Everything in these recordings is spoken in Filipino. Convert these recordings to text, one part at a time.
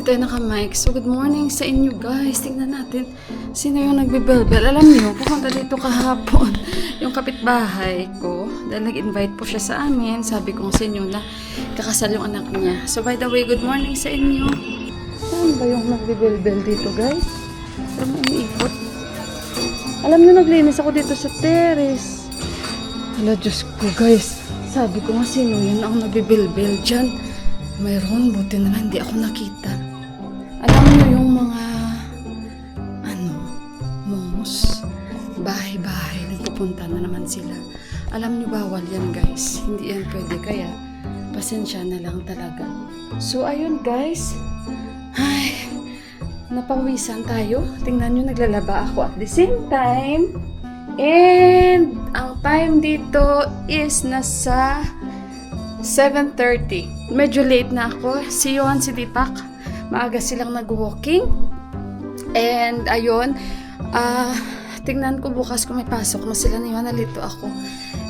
Hindi tayo naka-mic. So, good morning sa inyo guys. Tingnan natin sino yung nagbe-bell-bell. Alam niyo, pupunta dito kahapon yung kapitbahay ko. Dahil nag-invite po siya sa amin. Sabi ko sa inyo na kakasal yung anak niya. So, by the way, good morning sa inyo. Saan ba yung nagbe-bell-bell dito guys? Saan mo umiikot? Alam niyo, naglinis ako dito sa terrace. Hala, Diyos ko guys. Sabi ko nga sino yun ang nagbe-bell-bell dyan. Mayroon, buti na lang, hindi ako nakita. Alam niyo yung mga, mongos, bahay-bahay, nagpupunta na naman sila. Alam niyo, bawal yan guys. Hindi yan pwede, kaya pasensya na lang talaga. So, ayun guys. Ay, napawisan tayo. Tingnan niyo, naglalaba ako at the same time. And, ang time dito is nasa 7:30. Medyo late na ako. Si Johan, si Deepak, maaga silang nag-walking. And, ayun, tingnan ko bukas kung may pasok na sila ni Johan. Nalito ako.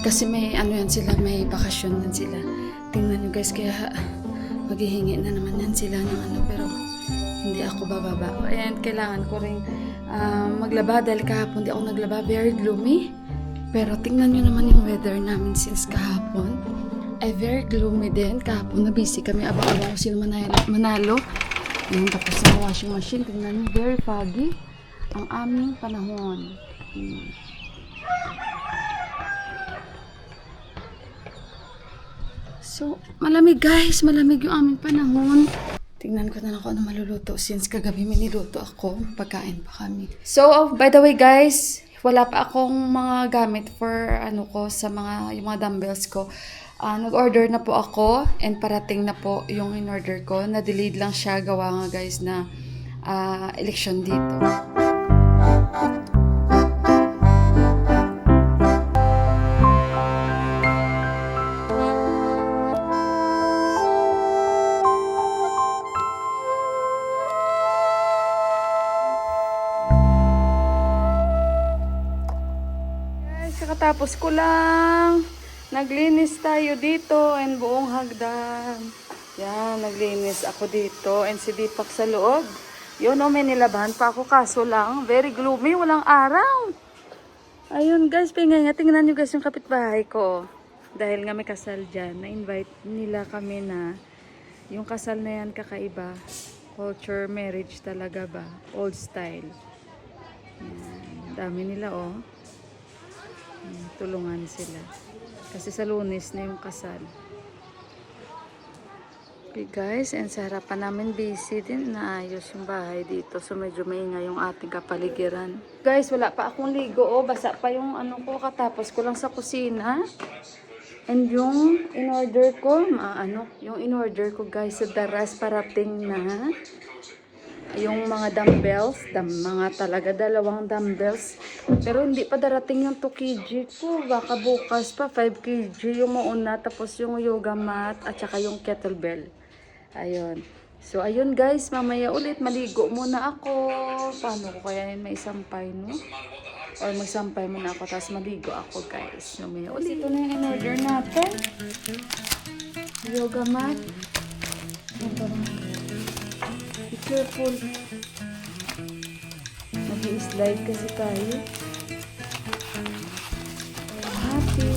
Kasi may, yan sila, may bakasyon din sila. Tingnan nyo guys, kaya maghihingi na naman yan sila ng pero hindi ako bababa. And, kailangan ko rin maglaba dahil kahapon di ako naglaba. Very gloomy. Pero, tingnan nyo naman yung weather namin since kahapon. Ay, very gloomy din. Kahapon na busy kami. Abang-abang ko sino manalo. Yung tapos sa washing machine. Tingnan nyo, very foggy ang aming panahon. So, malamig guys. Malamig yung aming panahon. Tingnan ko na lang kung ano maluluto since kagabi may niluto ako. Pagkain pa kami. So, by the way guys, wala pa akong mga gamit for sa yung mga dumbbells ko. Nag-order na po ako and parating na po yung in-order ko. Na-delayed lang siya, gawa nga guys na election dito. Guys, kakatapos ko lang. Naglinis tayo dito and buong hagdan. Yan, naglinis ako dito and si Deepak sa loob. Yun may nilabahan pa ako kaso lang, very gloomy, walang araw. Ayun guys, tingnan nyo guys yung kapitbahay ko. Dahil nga may kasal dyan, na-invite nila kami na yung kasal na yan kakaiba. Culture marriage talaga ba? Old style. Yan, dami nila tulungan sila. Kasi sa Lunes na yung kasal. Okay guys, and sa harapan namin busy din. Naayos yung bahay dito. So medyo maingay yung ating kapaligiran. Guys, wala pa akong ligo. Basa pa yung ko. Katapos ko lang sa kusina. And yung in-order ko, yung in-order ko guys sa Daras parating na. Yung mga dumbbells, mga talaga 2 dumbbells. Pero hindi pa darating yung 2 kg ko. Baka bukas pa 5 kg yung mauna. Tapos yung yoga mat at saka yung kettlebell. Ayun. So ayun guys, mamaya ulit maligo muna ako. Paano ko kaya may sampay no? Or magsampay muna ako tapos maligo ako guys. Mamaya ulit. Ito na yung in-order natin. Yoga mat. Ito na. Be careful. Nag-i-slide kasi tayo. Happy.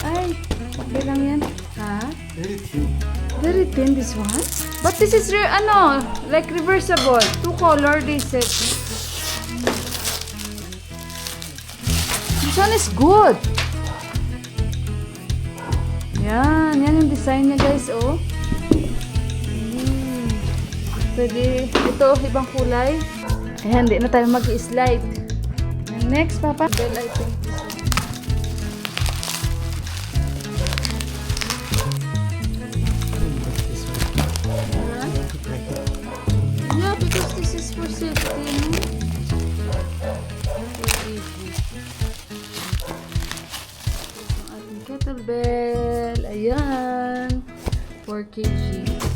Ay, okay lang yan. Ha? Very thin. Very thin this one? But this is like reversible. 2 color this set. This one is good. Yan yung design niya guys, Pwede, ito, ibang kulay. Ayan, hindi na tayo mag-i-slide. Next, Papa. Bell, I think this one. Yeah, because this is for safety. Ang ating kettlebell. Ayan. 4 kg.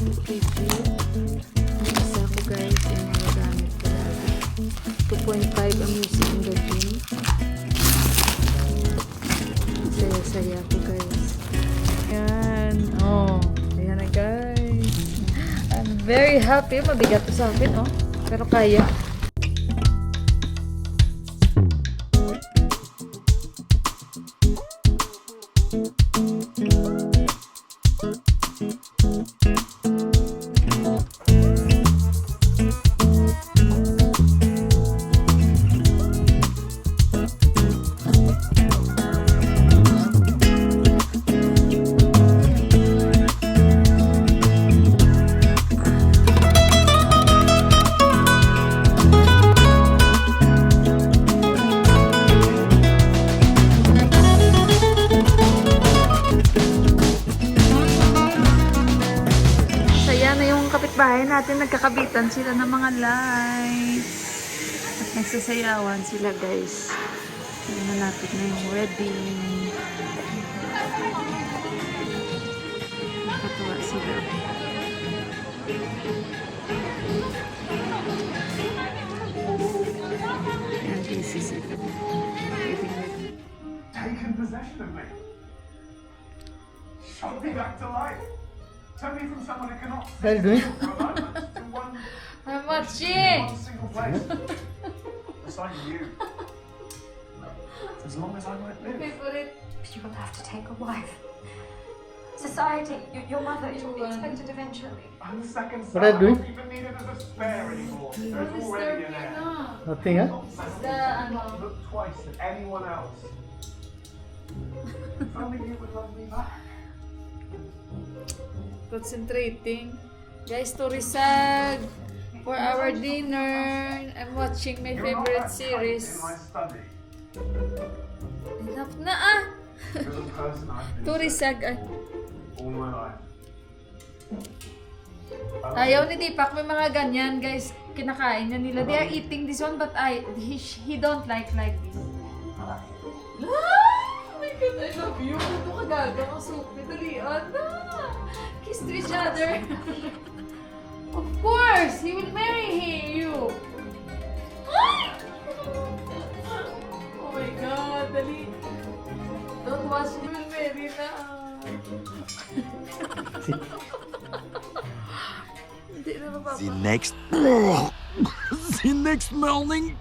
2 kg. Guys, yung mga gamit ko na 2.5 ang using in the gym. Saya-saya ko guys. Ayan. Ayan na guys. I'm Very happy. Mabigat to sa akin, oh. Pero kaya. Bahay natin, nagkakabitan sila ng mga lights. At nagsasayawan sila, guys. Malapit na yung wedding. Nakatuwa sila. Ayan, busy sila. Taken possession of me. Shot me back to life. Tell me from someone who cannot What are you doing? for a moment to one, I'm watching! one single place. Beside you. As long as I might live. Favorite. You will have to take a wife. Society, your mother, it will be One. expected eventually. I'm the second son. What are you doing? I'm not even needed as a spare anymore. There's What is already there an heir. na? Nothing, huh? The, Look twice at anyone else. If only you would love me back. concentrating. Guys, to Rizag for our dinner. I'm watching my You're not favorite that tight series. in my study. Enough na ah! You're the person I've been To Rizag. Ay. all my life. Ayaw ni Deepak, may mga ganyan, guys. Kinakain na nila. They are eating this one, but he don't like this. Ah! Oh my God, I love you. Ito ka gaga, ang supi. Dalian na. Kiss to each other. Of course, he will marry you. Ay! Oh my God, dali. Don't watch, he will marry na. Hindi na mapapa. The next morning.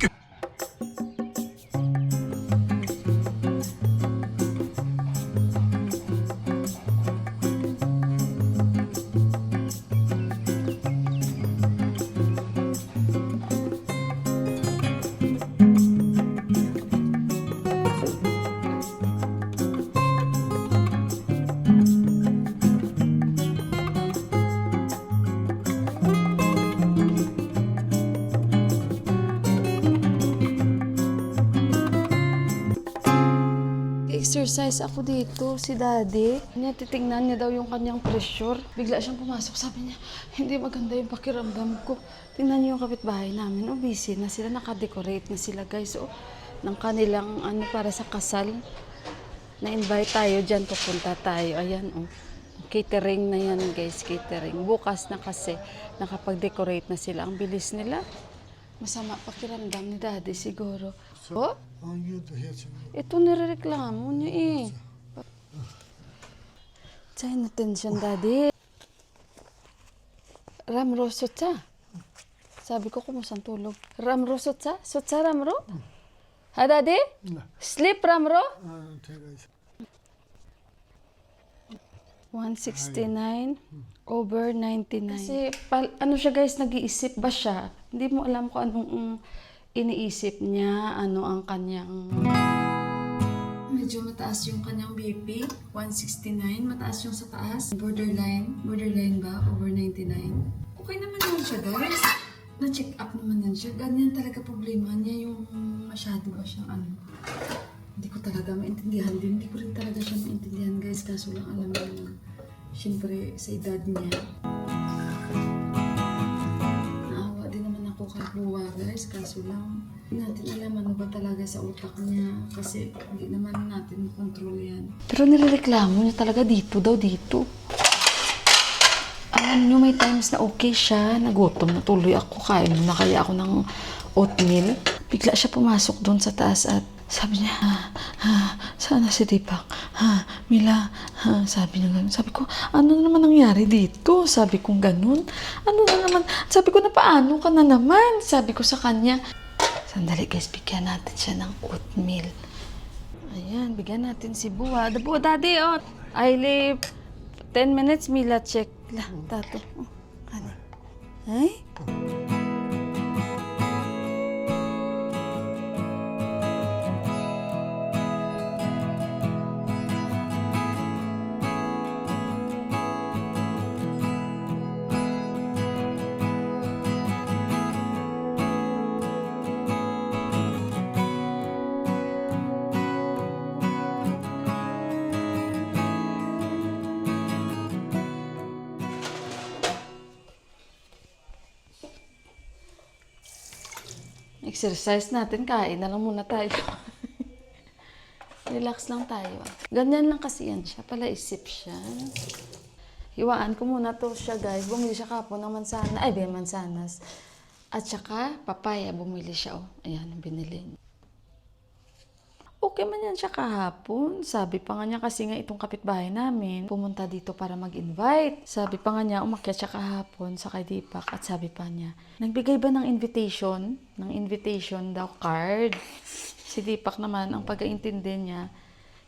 Exercise ako dito, si daddy. Titingnan niya daw yung kanyang pressure. Bigla siyang pumasok. Sabi niya, hindi maganda yung pakiramdam ko. Tingnan niyo yung kapitbahay namin. Oh, busy na sila. Naka-decorate na sila, guys. Oh, ng kanilang para sa kasal. Na-invite tayo dyan. Pupunta tayo. Ayan, oh. Catering na yan, guys. Catering. Bukas na kasi nakapag-decorate na sila. Ang bilis nila. Masama pakiramdam ni daddy siguro. Oh? Ito nirereklamo niya eh. Chain attention, daddy. Ramro sotsa. Sabi ko, kumusang tulog. Ramro sotsa? Sotsa ramro? Ha, daddy? Sleep ramro? 169 over 99. Kasi, ano siya guys, nag-iisip ba siya? Hindi mo alam kung anong iniisip niya, ano ang kanyang... Medyo mataas yung kanyang BP, 169. Mataas yung sa taas. Borderline ba? Over 99. Okay naman yun siya, guys. Na-check up naman yan siya. Ganyan talaga problema niya, yung masyado ba siyang ano. Hindi ko talaga maintindihan din. Hindi ko rin talaga siya maintindihan, guys. Kaso lang alam mo, siyempre sa edad niya. Naawa din naman ako kay Buwa, guys. Kaso lang, hindi natin alam ano ba talaga sa utak niya. Kasi hindi naman natin control yan. Pero nirereklamo niya talaga dito daw, dito. Alam niyo, may times na okay siya. Nagutom na tuloy ako. Kain na kaya ako ng oatmeal. Bigla siya pumasok doon sa taas at Sabi niya, sana si Deepak, Mila, sabi niya ganun. Sabi ko, ano na naman nangyari dito? Sabi ko ganun. Ano na naman? Sabi ko na paano ka na naman? Sabi ko sa kanya. Sandali guys, bigyan natin siya ng oatmeal. Ayan, bigyan natin si Buwa. Buwa, daddy, oh. I leave 10 minutes, Mila, check. Tato. Ano? Ay? Exercise natin, kain na lang muna tayo. Relax lang tayo. Ganyan lang kasi yan siya. Pala isip siya. Hiwaan ko muna to siya guys. Bumili siya kapon ng mansanas. Ay, mansanas. At saka, papaya. Bumili siya. Oh. Ayan, binili niya. Okay man yan siya kahapon. Sabi pa nga niya kasi nga itong kapitbahay namin, pumunta dito para mag-invite. Sabi pa nga niya, umakyat siya kahapon sa kay Deepak at sabi pa niya, nagbigay ba ng invitation? Ng invitation daw card? Si Deepak naman, ang pag-aintindi niya,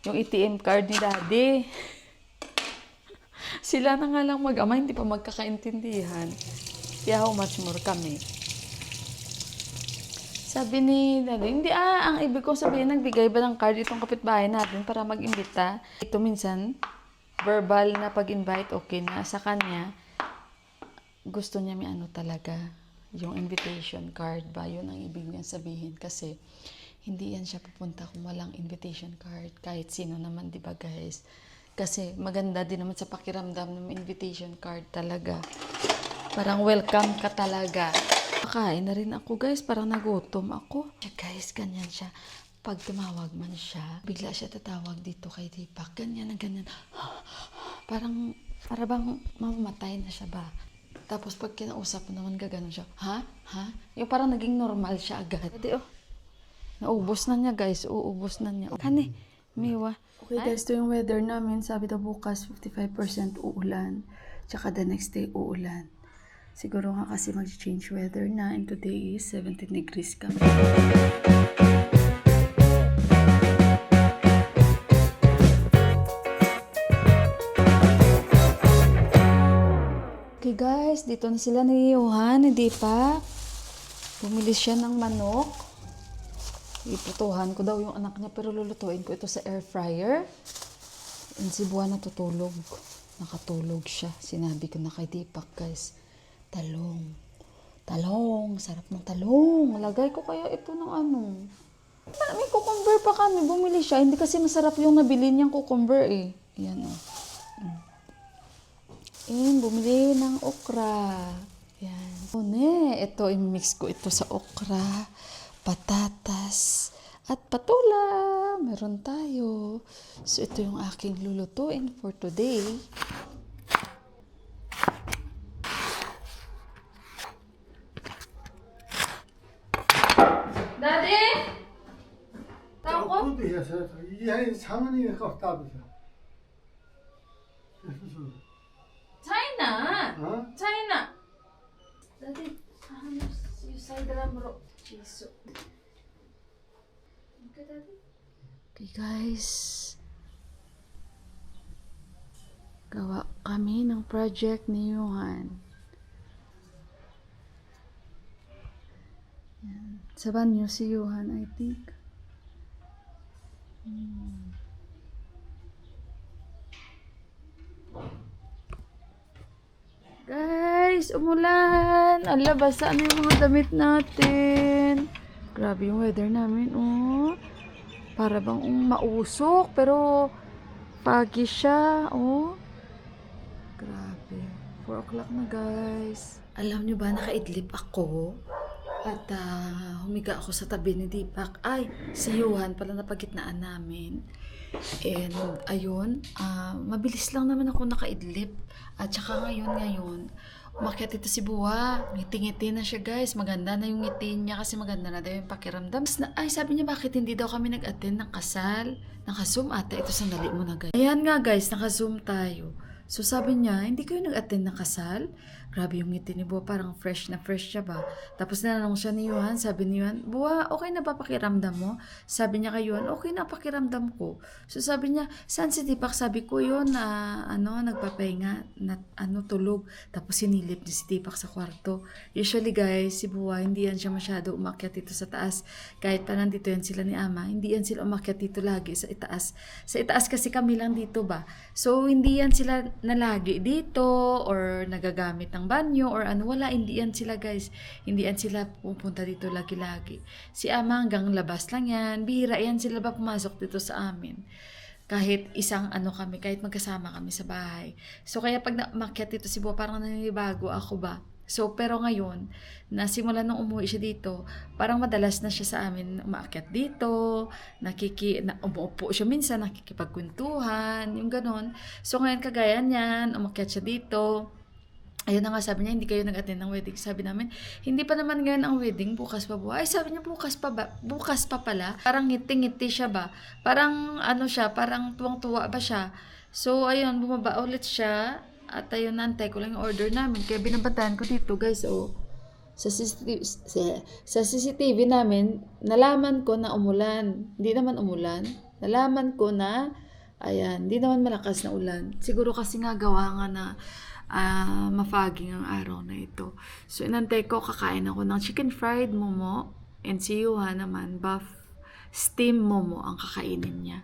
yung ATM card ni Daddy. Sila na nga lang mag-ama, hindi pa magkakaintindihan. Kaya how much more kami. Sabi ni Daddy, hindi ang ibig kong sabihin, nagbigay ba ng card itong kapitbahay natin para mag-imbita? Ito minsan, verbal na pag-invite, okay na. Sa kanya, gusto niya may ano talaga, yung invitation card ba? Yun ang ibig niya sabihin. Kasi, hindi yan siya pupunta kung walang invitation card. Kahit sino naman, di ba guys? Kasi maganda din naman sa pakiramdam ng invitation card talaga. Parang welcome ka talaga. Kain na rin ako guys, parang nagutom ako. Guys, ganyan siya. Pag tumawag man siya, bigla siya tatawag dito kay Deepak. Ganyan na ganyan. Para bang mamamatay na siya ba? Tapos pag kinausap mo naman gaganon siya. Ha? Yung parang naging normal siya agad. Adi, oh. Naubos na niya guys. Uubos na niya. Kani, miwa. Okay guys, ito yung weather namin. Sabi daw bukas 55% uulan. Tsaka the next day uulan. Siguro nga kasi mag-change weather na and today is 17 degrees kami. Okay guys, dito na sila ni Johan, ni Deepak. Bumili siya ng manok. Iputuhan ko daw yung anak niya pero lulutuin ko ito sa air fryer. And si Buwan natutulog. Nakatulog siya. Sinabi ko na kay Deepak guys. Talong. Sarap ng talong. Lagay ko kaya ito ng ano. May cucumber pa kami. Bumili siya. Hindi kasi masarap yung nabili niyang cucumber eh. Yan o. And bumili ng okra. Yan. Ito, i-mix ko ito sa okra, patatas, at patula. Meron tayo. So, ito yung aking lulutuin for today. Daddy? Tao ko? 사모님이 꺾다 China! Huh? China! Daddy, you say the lamro. Jesus. Okay, Daddy? Okay, guys. Gawa kami ng project ni Johan. Yan. Sa banyo si Johan, I think. Guys, umulan. Ala, basa na yung mga damit natin. Grabe yung weather namin, oh. Para bang mausok, pero pagi siya, oh. Grabe. 4 o'clock na, guys. Alam nyo ba, nakaidlip ako. At humiga ako sa tabi ni Deepak. Ay, si Johan pala napagitnaan namin. And ayun, mabilis lang naman ako nakaidlip. At saka ngayon, umakyat dito si Buwa. Ngiti-ngiti na siya guys. Maganda na yung ngiti niya kasi maganda na daw yung pakiramdam. Ay, sabi niya bakit hindi daw kami nag-attend ng kasal? Naka-zoom ata. Ito sandali muna guys. Ayan nga guys, naka-zoom tayo. So sabi niya, hindi kayo nag-attend ng kasal? Grabe yung ngiti ni Buwa, parang fresh na fresh siya ba? Tapos nananong siya ni Yuhan, sabi ni Yuhan, Buwa, okay na ba pakiramdam mo? Sabi niya kay Yuhan, okay na pakiramdam ko. So sabi niya, saan si Tipak? Sabi ko yun na nagpapahinga, na tulog. Tapos sinilip niya si Tipak sa kwarto. Usually guys, si Buwa, hindi yan siya masyado umakyat dito sa taas. Kahit pa nandito yan sila ni Ama, hindi yan sila umakyat dito lagi sa itaas. Sa itaas kasi kami lang dito ba? So hindi yan sila nalagi dito or nagagamit ng banyo or ano, wala, hindi yan sila guys. Hindi yan sila pupunta dito lagi-lagi. Si Ama hanggang labas lang yan. Bihira yan sila ba pumasok dito sa amin. Kahit isang kami, kahit magkasama kami sa bahay. So kaya pag umakyat dito si Buwa, parang naninibago ako ba? So pero ngayon, nasimula nung umuwi siya dito, parang madalas na siya sa amin umaakyat dito, umuupo siya minsan, nakikipagkwentuhan, yung ganon. So ngayon kagaya niyan, umakyat siya dito. Ayun na nga, sabi niya, hindi kayo nag-attend ng wedding. Sabi namin, hindi pa naman ngayon ang wedding, bukas pa ba? Ay, sabi niya, bukas pa ba? Bukas pa pala. Parang ngiti-ngiti siya ba? Parang siya, parang tuwang-tuwa ba siya? So, ayun, bumaba ulit siya. At ayun, nantay ko lang yung order namin. Kaya binabantayan ko dito, guys, Sa CCTV namin, nalaman ko na umulan. Hindi naman umulan. Nalaman ko na, ayan, hindi naman malakas na ulan. Siguro kasi nga gawa nga na mafaging ang araw na ito. So, inantay ko, kakain ako ng chicken fried momo and si Yuha naman, buff steam momo ang kakainin niya.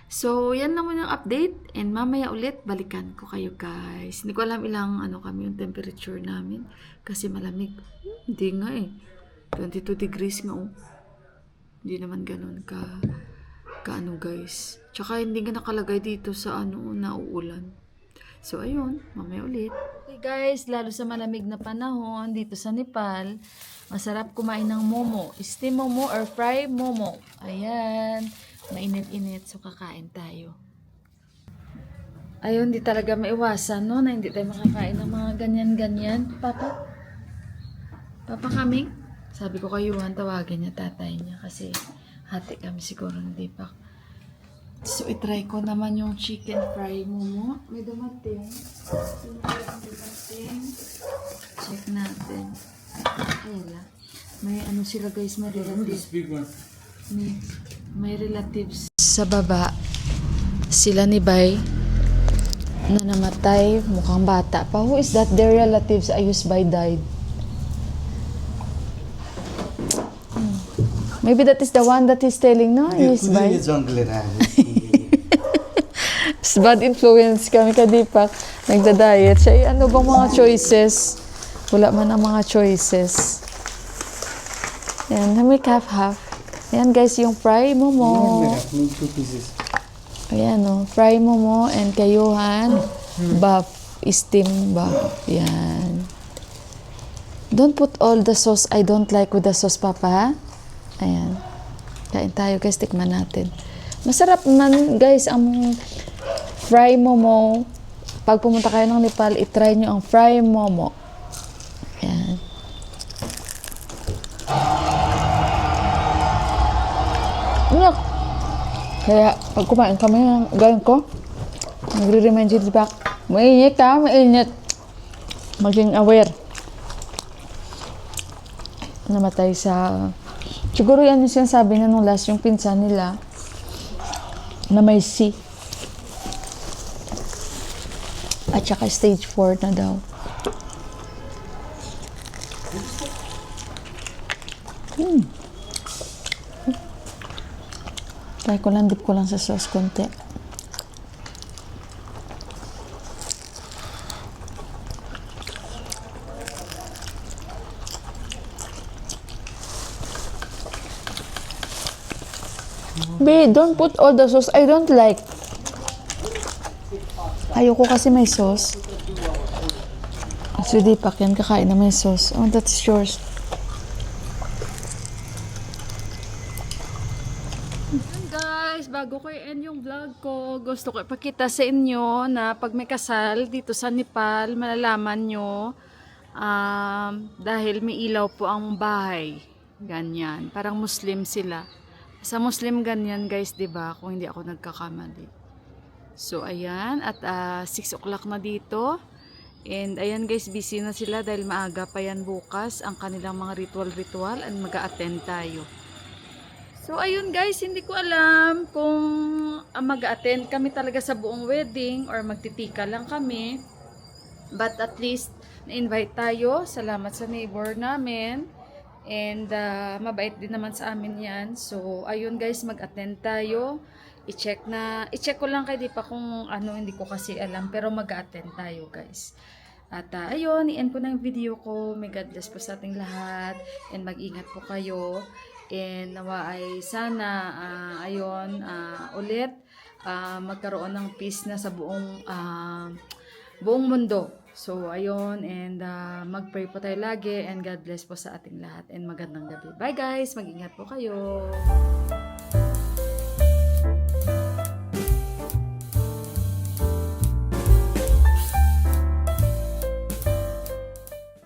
So, yan naman yung update and mamaya ulit, balikan ko kayo guys. Hindi ko alam ilang kami yung temperature namin kasi malamig. Hindi nga 22 degrees nga Hindi naman ganun ka guys. Tsaka hindi nga nakalagay dito sa na uulan. So, ayun, mamaya ulit. Okay guys, lalo sa malamig na panahon, dito sa Nepal, masarap kumain ng momo. Steam momo or fry momo. Ayan, mainit-init, so kakain tayo. Ayun, di talaga maiwasan, no, na hindi tayo makakain ng mga ganyan-ganyan. Papa? Papa kami? Sabi ko kay Yuhan, tawagin niya tatay niya kasi hati kami siguro hindi pa. So, itry ko naman yung chicken fry momo. May dumating. Check natin. Ayan lang. May sila guys, may relatives. May relatives. Sa baba, sila ni Bay na namatay. Mukhang bata pa. Who is that? Their relatives, Ayus Bay died. Maybe that is the one that he's telling, no? Ayus Bay. Bad influence kami ka Deepak. Nagda-diet siya. Ano bang mga choices? Wala man ang mga choices. Yan, may half-half. Yan guys, yung fry momo. Ayan fry momo and kayuhan. Buff, steam buff. Yan. Don't put all the sauce I don't like with the sauce, Papa. Ayan. Kain tayo guys, tikman natin. Masarap man guys ang fry momo. Pag pumunta kayo ng Nepal, itry nyo ang fry momo. Ayan. Look! Kaya pag kumain kami ng gawin ko, nagre-remind si Tipak, mainit mainit. Maging aware. Namatay sa... Siguro yan yung sinasabi na nung last yung pinsan nila na may C. At saka stage 4 na daw. Try ko lang, dip ko lang sa sauce konti. Babe, don't put all the sauce. I don't like. Ayoko kasi may sauce. So, Deepak yan, kakain na may sauce. Oh, that's yours. Guys, bago ko i-end yung vlog ko, gusto ko ipakita sa inyo na pag may kasal dito sa Nepal, malalaman nyo Dahil may ilaw po ang bahay. Ganyan. Parang Muslim sila. Sa Muslim ganyan guys, 'di ba? Kung hindi ako nagkakamali. So ayan, at 6 o'clock na dito. And ayan guys, busy na sila dahil maaga pa yan bukas ang kanilang mga ritual and mag-a-attend tayo. So ayun guys, hindi ko alam kung mag-a-attend kami talaga sa buong wedding or magtitika lang kami. But at least na-invite tayo. Salamat sa neighbor namin. And mabait din naman sa amin yan. So ayun guys, mag-attend tayo. I-check ko lang kay Dipa kung ano, hindi ko kasi alam. Pero mag-attend tayo guys. At ayun, i-end ko na yung video ko. May God bless po sa ating lahat. And mag-ingat po kayo. And nawa ay sana ulit magkaroon ng peace na sa buong mundo. So ayun, and mag-pray po tayo lagi, and God bless po sa ating lahat, and magandang gabi. Bye guys, mag-ingat po kayo.